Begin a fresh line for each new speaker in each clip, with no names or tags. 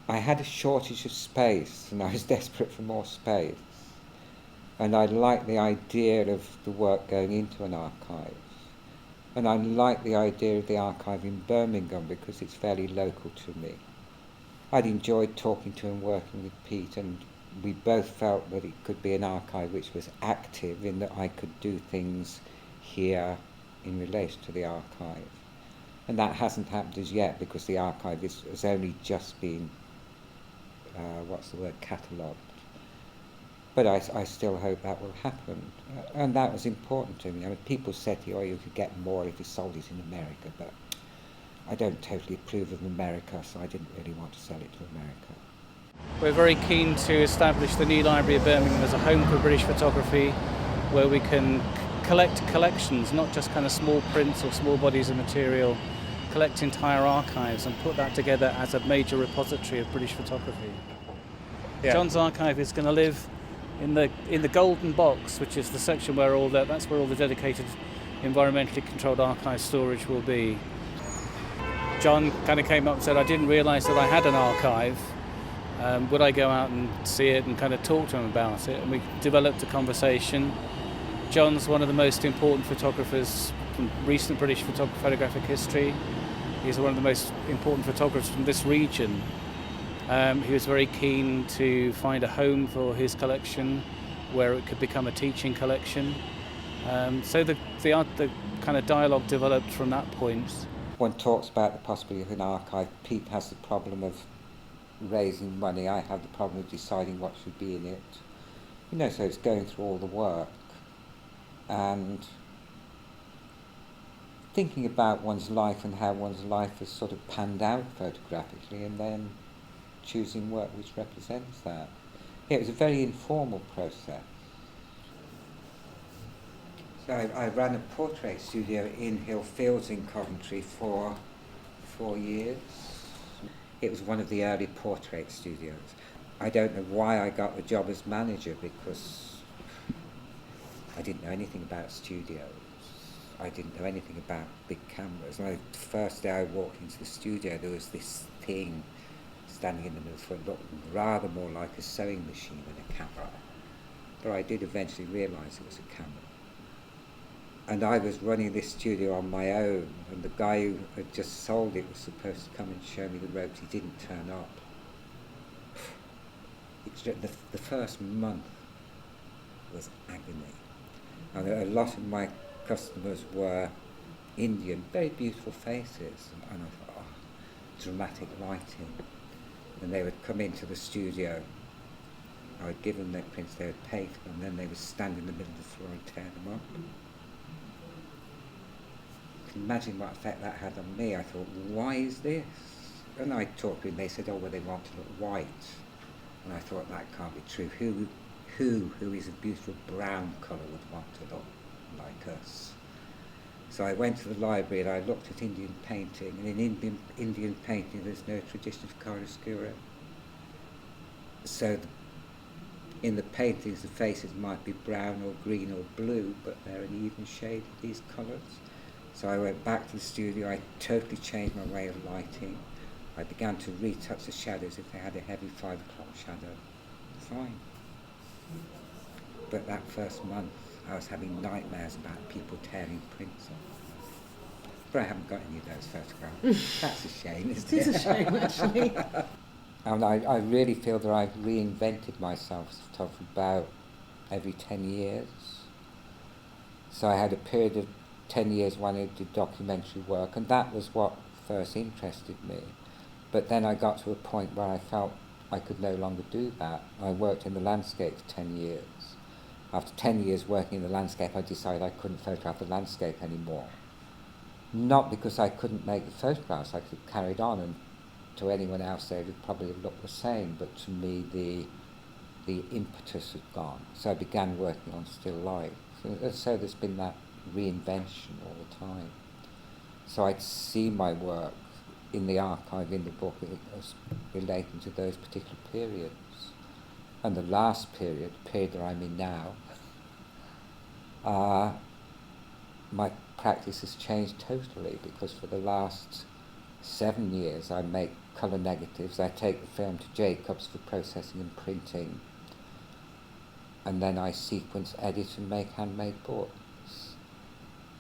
I had a shortage of space and I was desperate for more space. And I liked the idea of the work going into an archive. And I liked the idea of the archive in Birmingham because it's fairly local to me. I'd enjoyed talking to and working with Pete, and we both felt that it could be an archive which was active in that I could do things here in relation to the archive. And that hasn't happened as yet because the archive has only just been, catalogued. But I still hope that will happen. And that was important to me. I mean, people said to you, oh, you could get more if you sold it in America, but I don't totally approve of America, so I didn't really want to sell it to America.
We're very keen to establish the new library of Birmingham as a home for British photography, where we can collect collections, not just kind of small prints or small bodies of material, collect entire archives and put that together as a major repository of British photography. Yeah. John's archive is going to live in the golden box, which is the section where that's where all the dedicated environmentally controlled archive storage will be. John kind of came up and said, I didn't realise that I had an archive. Would I go out and see it and kind of talk to him about it? And we developed a conversation. John's one of the most important photographers from recent British photographic history. He's one of the most important photographers from this region. He was very keen to find a home for his collection where it could become a teaching collection. So the kind of dialogue developed from that point.
One talks about the possibility of an archive. Pete has the problem of raising money. I have the problem of deciding what should be in it. So it's going through all the work and thinking about one's life and how one's life has sort of panned out photographically, and then choosing work which represents that. It was a very informal process. So I ran a portrait studio in Hill Fields in Coventry for 4 years. It was one of the early portrait studios. I don't know why I got the job as manager, because I didn't know anything about studios. I didn't know anything about big cameras. And the first day I walked into the studio, there was this thing standing in the middle of it looked rather more like a sewing machine than a camera. But I did eventually realise it was a camera. And I was running this studio on my own, and the guy who had just sold it was supposed to come and show me the ropes. He didn't turn up. The first month was agony. And a lot of my customers were Indian, very beautiful faces, and I thought, dramatic lighting. And they would come into the studio, I would give them their prints, they would pay for them, and then they would stand in the middle of the floor and tear them up. Imagine what effect that had on me. I thought, why is this? And I talked to them, they said, they want to look white. And I thought, that can't be true. Who is a beautiful brown colour would want to look like us? So I went to the library and I looked at Indian painting, and in Indian painting there's no tradition of chiaroscuro. So in the paintings the faces might be brown or green or blue, but they're an even shade of these colours. So I went back to the studio, I totally changed my way of lighting. I began to retouch the shadows. If they had a heavy 5 o'clock shadow, fine. But that first month I was having nightmares about people tearing prints off. But I haven't got any of those photographs. That's a shame, isn't it?
It is a shame, actually.
And I really feel that I've reinvented myself as a photographer about every 10 years. So I had a period of 10 years when I did documentary work, and that was what first interested me. But then I got to a point where I felt I could no longer do that. I worked in the landscape for 10 years. After 10 years working in the landscape, I decided I couldn't photograph the landscape anymore. Not because I couldn't make the photographs, I could have carried on, and to anyone else they would probably have looked the same, but to me the impetus had gone. So I began working on still life. So there's been that reinvention all the time. So I'd see my work in the archive, in the book, as relating to those particular periods. And the last period, the period that I'm in now, my practice has changed totally, because for the last 7 years I make colour negatives. I take the film to Jacobs for processing and printing, and then I sequence, edit and make handmade books.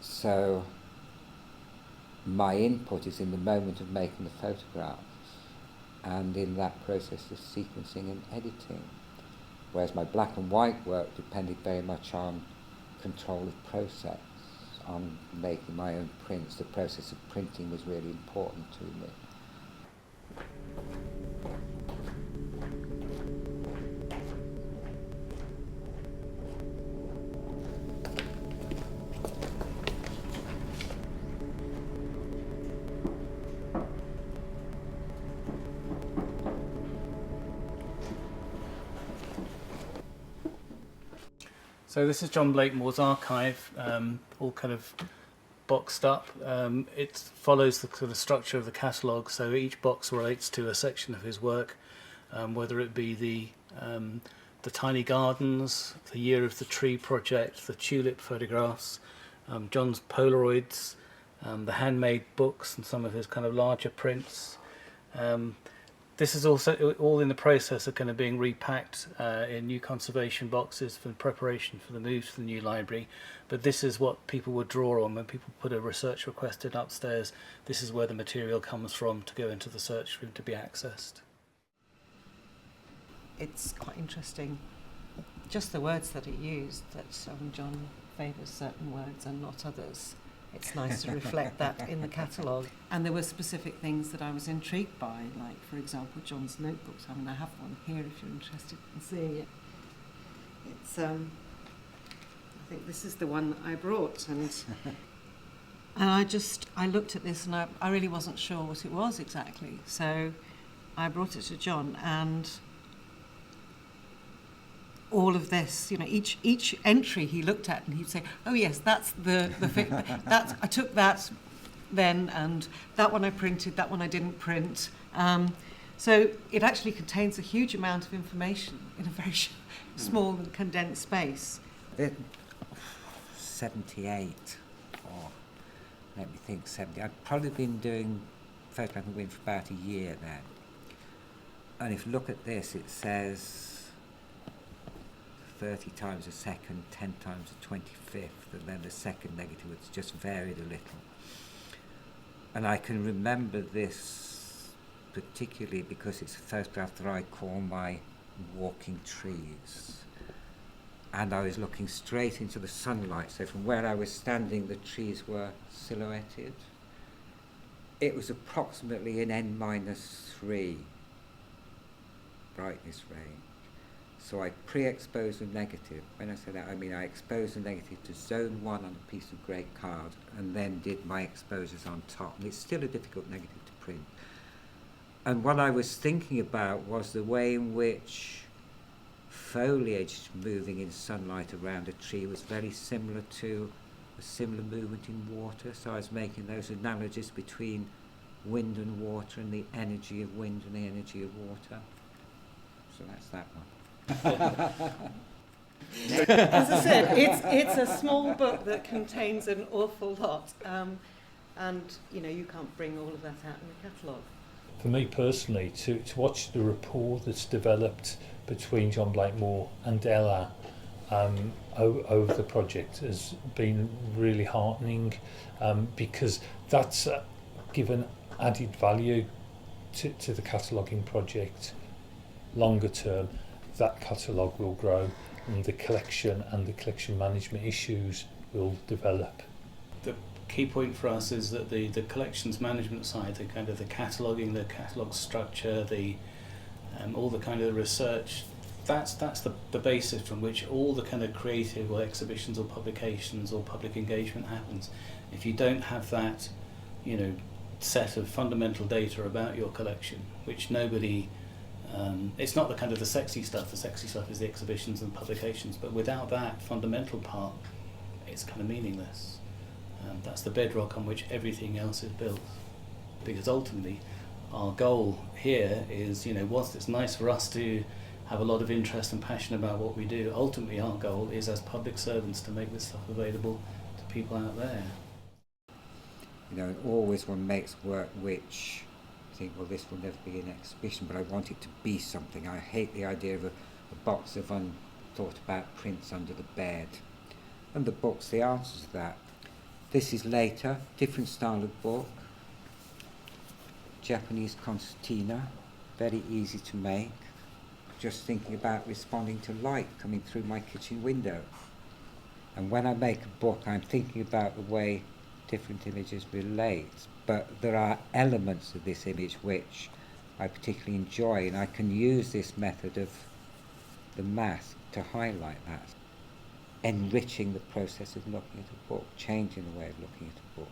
So my input is in the moment of making the photographs and in that process of sequencing and editing, whereas my black and white work depended very much on control of process, on making my own prints. The process of printing was really important to me.
So this is John Blakemore's archive, all kind of boxed up. It follows the sort of structure of the catalogue, so each box relates to a section of his work, whether it be the tiny gardens, the Year of the Tree project, the tulip photographs, John's Polaroids, the handmade books and some of his kind of larger prints. This is also all in the process of kind of being repacked in new conservation boxes for preparation for the move to the new library. But this is what people would draw on when people put a research request in upstairs. This is where the material comes from to go into the search room to be accessed.
It's quite interesting, just the words that it used, that John favours certain words and not others. It's nice to reflect that in the catalogue. And there were specific things that I was intrigued by, like, for example, John's notebooks. I mean, I have one here if you're interested in seeing it. It's, I think this is the one that I brought. And I looked at this and I really wasn't sure what it was exactly. So I brought it to John, and all of this, you know, each entry he looked at and he'd say, oh yes, that's that's I took that then, and that one I printed, that one I didn't print. So it actually contains a huge amount of information in a very small and condensed space.
78, or let me think, 70. I'd probably been doing photographing for about a year then. And if you look at this, it says 30 times a second, 10 times a 25th, and then the second negative was just varied a little. And I can remember this particularly because it's a photograph that I call my walking trees. And I was looking straight into the sunlight, so from where I was standing the trees were silhouetted. It was approximately an N-3 brightness range. So I pre-exposed the negative. When I say that, I mean I exposed the negative to zone 1 on a piece of grey card and then did my exposures on top. And it's still a difficult negative to print. And what I was thinking about was the way in which foliage moving in sunlight around a tree was very similar to a similar movement in water. So I was making those analogies between wind and water and the energy of wind and the energy of water. So that's that one.
As I said, it's a small book that contains an awful lot, and you know, you can't bring all of that out in the catalogue.
For me personally, to watch the rapport that's developed between John Blakemore and Ella over the project has been really heartening, because that's given added value to the cataloguing project. Longer term, that catalogue will grow and the collection management issues will develop.
The key point for us is that the collections management side, the kind of the cataloguing, the catalogue structure, the all the kind of research, that's the basis from which all the kind of creative or exhibitions or publications or public engagement happens. If you don't have that, you know, set of fundamental data about your collection, which nobody it's not the kind of the sexy stuff is the exhibitions and publications, but without that fundamental part it's kind of meaningless. That's the bedrock on which everything else is built, because ultimately our goal here is, you know, whilst it's nice for us to have a lot of interest and passion about what we do, ultimately our goal is as public servants to make this stuff available to people out there.
You know, and always one makes work which you think, well, this will never be an exhibition, but I want it to be something. I hate the idea of a box of unthought about prints under the bed. And the book's the answer to that. This is later, different style of book. Japanese concertina, very easy to make. Just thinking about responding to light coming through my kitchen window. And when I make a book, I'm thinking about the way different images relate, but there are elements of this image which I particularly enjoy, and I can use this method of the mask to highlight that, enriching the process of looking at a book, changing the way of looking at a book.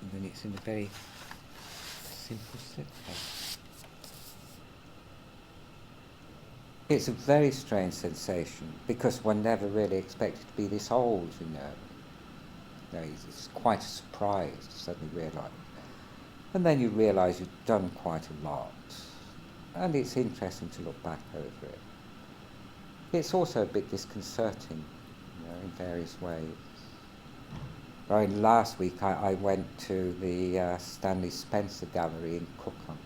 And then it's in a very simple slipcase. It's a very strange sensation because one never really expected to be this old, you know. It's quite a surprise to suddenly realise. And then you realise you've done quite a lot. And it's interesting to look back over it. It's also a bit disconcerting, you know, in various ways. Right, last week I went to the Stanley Spencer Gallery in Cookham.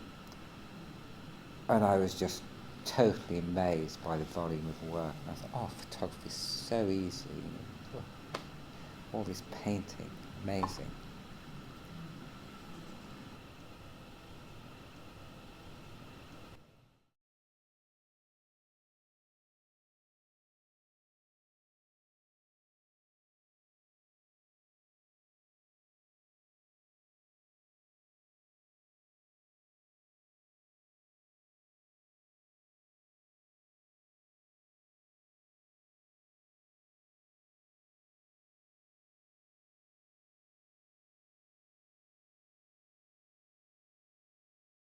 And I was just totally amazed by the volume of work. I thought, oh, photography is so easy. All this painting, amazing.